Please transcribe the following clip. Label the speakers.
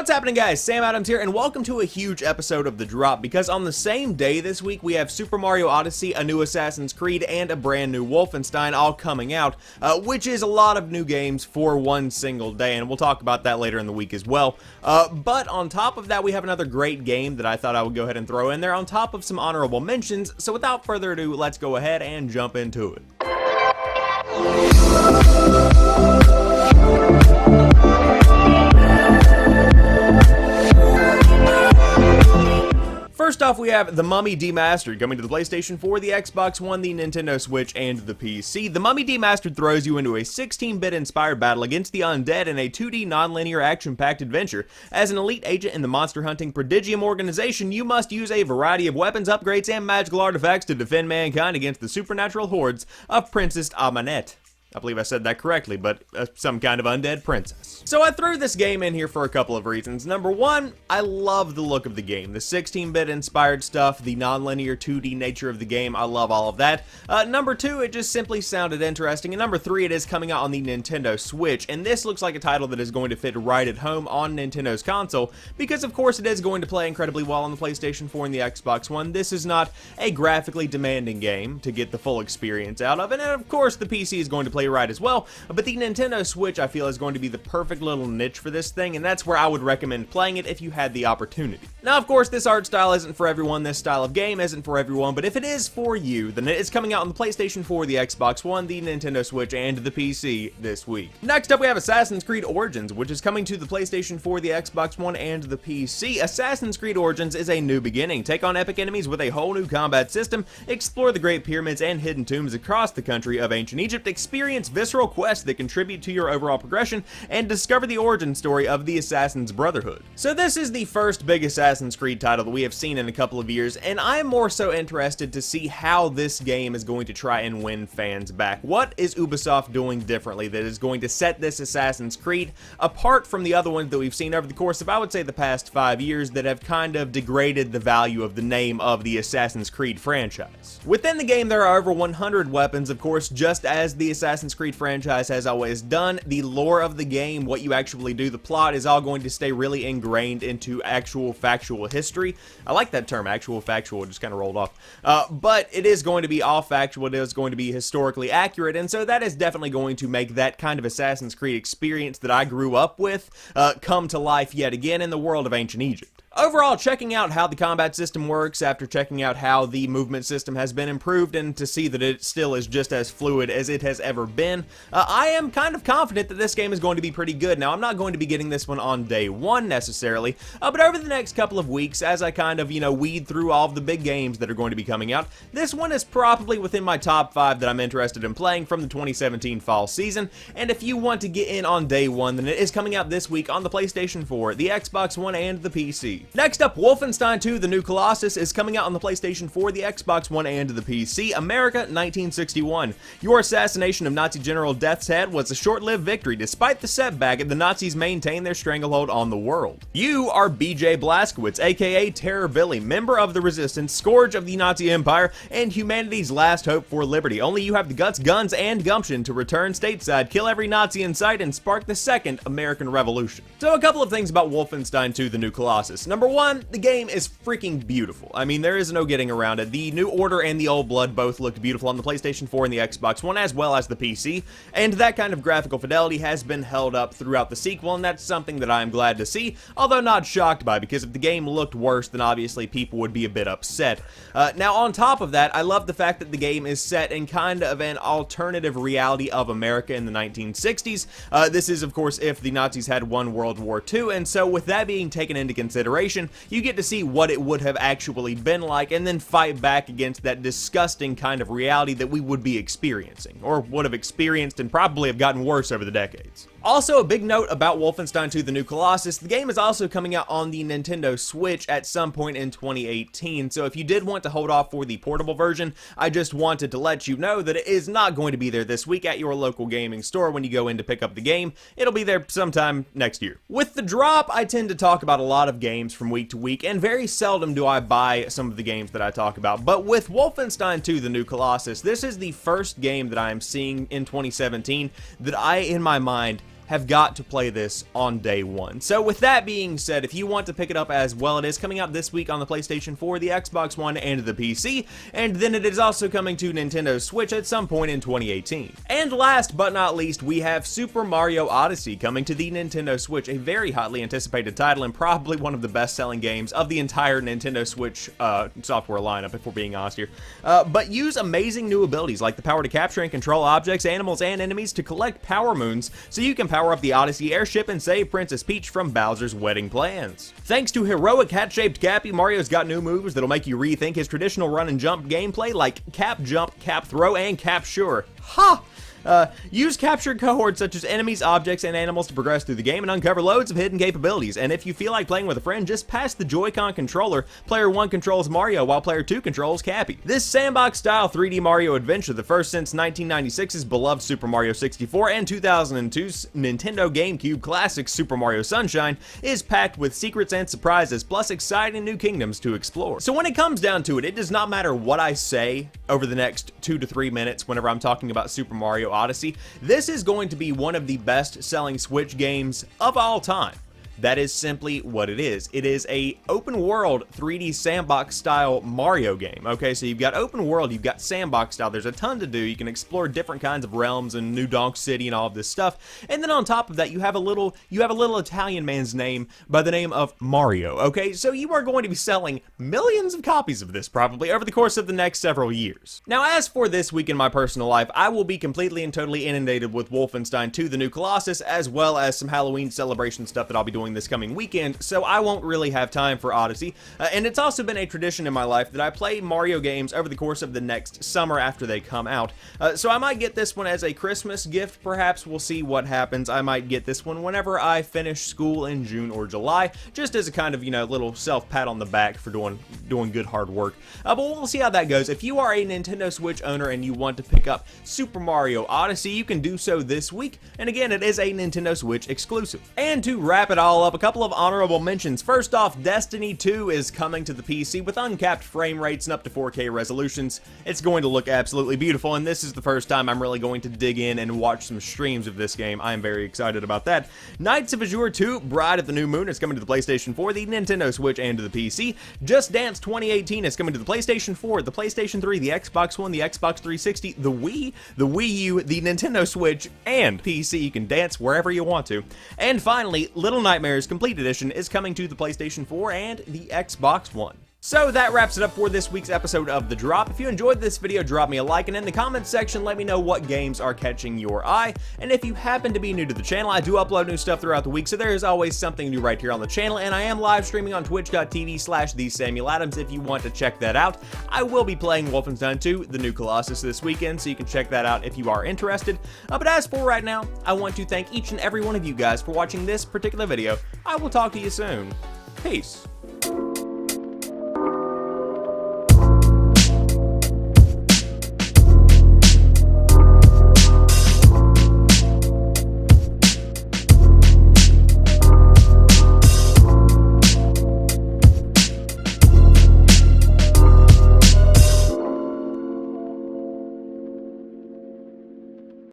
Speaker 1: What's happening, guys? Sam Adams here, and welcome to a huge episode of The Drop, because on the same day this week we have Super Mario Odyssey, a new Assassin's Creed, and a brand new Wolfenstein all coming out, which is a lot of new games for one single day, and we'll talk about that later in the week as well. But on top of that, we have another great game that I thought I would go ahead and throw in there on top of some honorable mentions, so without further ado, let's go ahead and jump into it. First off, we have The Mummy Demastered, coming to the PlayStation 4, the Xbox One, the Nintendo Switch, and the PC. The Mummy Demastered throws you into a 16-bit inspired battle against the undead in a 2D non-linear action-packed adventure. As an elite agent in the monster-hunting Prodigium organization, you must use a variety of weapons, upgrades, and magical artifacts to defend mankind against the supernatural hordes of Princess Amanette. I believe I said that correctly, but some kind of undead princess. So I threw this game in here for a couple of reasons. Number one, I love the look of the game. The 16-bit inspired stuff, the non-linear 2D nature of the game, I love all of that. Number two, it just simply sounded interesting. And number three, it is coming out on the Nintendo Switch. And this looks like a title that is going to fit right at home on Nintendo's console, because of course it is going to play incredibly well on the PlayStation 4 and the Xbox One. This is not a graphically demanding game to get the full experience out of. And of course the PC is going to play right as well, but the Nintendo Switch I feel is going to be the perfect little niche for this thing, and that's where I would recommend playing it if you had the opportunity. Now of course this art style isn't for everyone, this style of game isn't for everyone, but if it is for you, then it is coming out on the PlayStation 4, the Xbox One, the Nintendo Switch, and the PC this week. Next up we have Assassin's Creed Origins, which is coming to the PlayStation 4, the Xbox One, and the PC. Assassin's Creed Origins is a new beginning. Take on epic enemies with a whole new combat system, explore the Great Pyramids and hidden tombs across the country of ancient Egypt, experience visceral quests that contribute to your overall progression, and discover the origin story of the Assassin's Brotherhood. So this is the first big Assassin's Creed title that we have seen in a couple of years, and I am more so interested to see how this game is going to try and win fans back. What is Ubisoft doing differently that is going to set this Assassin's Creed apart from the other ones that we've seen over the course of, I would say, the past 5 years that have kind of degraded the value of the name of the Assassin's Creed franchise? Within the game there are over 100 weapons, of course, just as the Assassin's Creed franchise has always done. The lore of the game, what you actually do, the plot is all going to stay really ingrained into actual factual history. I like that term, actual factual, it just kind of rolled off. But it is going to be all factual, it is going to be historically accurate, and so that is definitely going to make that kind of Assassin's Creed experience that I grew up with come to life yet again in the world of ancient Egypt. Overall, checking out how the combat system works after checking out how the movement system has been improved and to see that it still is just as fluid as it has ever been, I am kind of confident that this game is going to be pretty good. Now, I'm not going to be getting this one on day one necessarily, but over the next couple of weeks as I kind of, weed through all of the big games that are going to be coming out, this one is probably within my top 5 that I'm interested in playing from the 2017 fall season, and if you want to get in on day one, then it is coming out this week on the PlayStation 4, the Xbox One, and the PC. Next up, Wolfenstein II: The New Colossus is coming out on the PlayStation 4, the Xbox One, and the PC. America, 1961. Your assassination of Nazi General Death's Head was a short-lived victory. Despite the setback, the Nazis maintained their stranglehold on the world. You are BJ Blaskowicz, aka Terror Billy, member of the Resistance, scourge of the Nazi Empire, and humanity's last hope for liberty. Only you have the guts, guns, and gumption to return stateside, kill every Nazi in sight, and spark the second American Revolution. So a couple of things about Wolfenstein II: The New Colossus. Number one, the game is freaking beautiful. I mean, there is no getting around it. The New Order and the Old Blood both looked beautiful on the PlayStation 4 and the Xbox One, as well as the PC, and that kind of graphical fidelity has been held up throughout the sequel, and that's something that I'm glad to see, although not shocked by, because if the game looked worse, then obviously people would be a bit upset. Now, on top of that, I love the fact that the game is set in kind of an alternative reality of America in the 1960s. This is, of course, if the Nazis had won World War II, and so with that being taken into consideration, you get to see what it would have actually been like and then fight back against that disgusting kind of reality that we would be experiencing, or would have experienced and probably have gotten worse over the decades. Also, a big note about Wolfenstein II: The New Colossus, the game is also coming out on the Nintendo Switch at some point in 2018, so if you did want to hold off for the portable version, I just wanted to let you know that it is not going to be there this week at your local gaming store when you go in to pick up the game. It'll be there sometime next year. With The Drop, I tend to talk about a lot of games from week to week, and very seldom do I buy some of the games that I talk about, but with Wolfenstein II: The New Colossus, this is the first game that I am seeing in 2017 that I, in my mind, have got to play this on day one. So with that being said, if you want to pick it up as well, it is coming out this week on the PlayStation 4, the Xbox One, and the PC, and then it is also coming to Nintendo Switch at some point in 2018. And last but not least, we have Super Mario Odyssey coming to the Nintendo Switch, a very hotly anticipated title and probably one of the best-selling games of the entire Nintendo Switch software lineup, if we're being honest here. But use amazing new abilities like the power to capture and control objects, animals, and enemies to collect power moons so you can power up the Odyssey airship and save Princess Peach from Bowser's wedding plans. Thanks to heroic hat-shaped Cappy, Mario's got new moves that'll make you rethink his traditional run and jump gameplay like Cap Jump, Cap Throw, and Cap Sure. Ha! Use captured cohorts such as enemies, objects, and animals to progress through the game and uncover loads of hidden capabilities. And if you feel like playing with a friend, just pass the Joy-Con controller. Player 1 controls Mario while player 2 controls Cappy. This sandbox-style 3D Mario adventure, the first since 1996's beloved Super Mario 64 and 2002's Nintendo GameCube classic Super Mario Sunshine, is packed with secrets and surprises, plus exciting new kingdoms to explore. So when it comes down to it, it does not matter what I say over the next 2 to 3 minutes whenever I'm talking about Super Mario Odyssey. This is going to be one of the best-selling Switch games of all time. That is simply what it is. It is a open world 3D sandbox style Mario game. Okay, so you've got open world, you've got sandbox style. There's a ton to do. You can explore different kinds of realms and New Donk City and all of this stuff. And then on top of that, you have a little Italian man's name by the name of Mario. Okay, so you are going to be selling millions of copies of this probably over the course of the next several years. Now, as for this week in my personal life, I will be completely and totally inundated with Wolfenstein II: The New Colossus, as well as some Halloween celebration stuff that I'll be doing this coming weekend, so I won't really have time for Odyssey. And it's also been a tradition in my life that I play Mario games over the course of the next summer after they come out. So I might get this one as a Christmas gift, perhaps. We'll see what happens. I might get this one whenever I finish school in June or July, just as a kind of, little self-pat on the back for doing good hard work. But we'll see how that goes. If you are a Nintendo Switch owner and you want to pick up Super Mario Odyssey, you can do so this week. And again, it is a Nintendo Switch exclusive. And to wrap it all up, a couple of honorable mentions. First off, Destiny 2 is coming to the PC with uncapped frame rates and up to 4K resolutions. It's going to look absolutely beautiful, and this is the first time I'm really going to dig in and watch some streams of this game. I am very excited about that. Knights of Azure 2, Bride of the New Moon is coming to the PlayStation 4, the Nintendo Switch, and to the PC. Just Dance 2018 is coming to the PlayStation 4, the PlayStation 3, the Xbox One, the Xbox 360, the Wii U, the Nintendo Switch, and PC. You can dance wherever you want to. And finally, Little Nightmares Complete Edition is coming to the PlayStation 4 and the Xbox One. So that wraps it up for this week's episode of The Drop. If you enjoyed this video, drop me a like, and in the comments section, let me know what games are catching your eye. And if you happen to be new to the channel, I do upload new stuff throughout the week, so there is always something new right here on the channel, and I am live streaming on twitch.tv/TheSamuelAdams if you want to check that out. I will be playing Wolfenstein II: The New Colossus this weekend, so you can check that out if you are interested. But as for right now, I want to thank each and every one of you guys for watching this particular video. I will talk to you soon. Peace.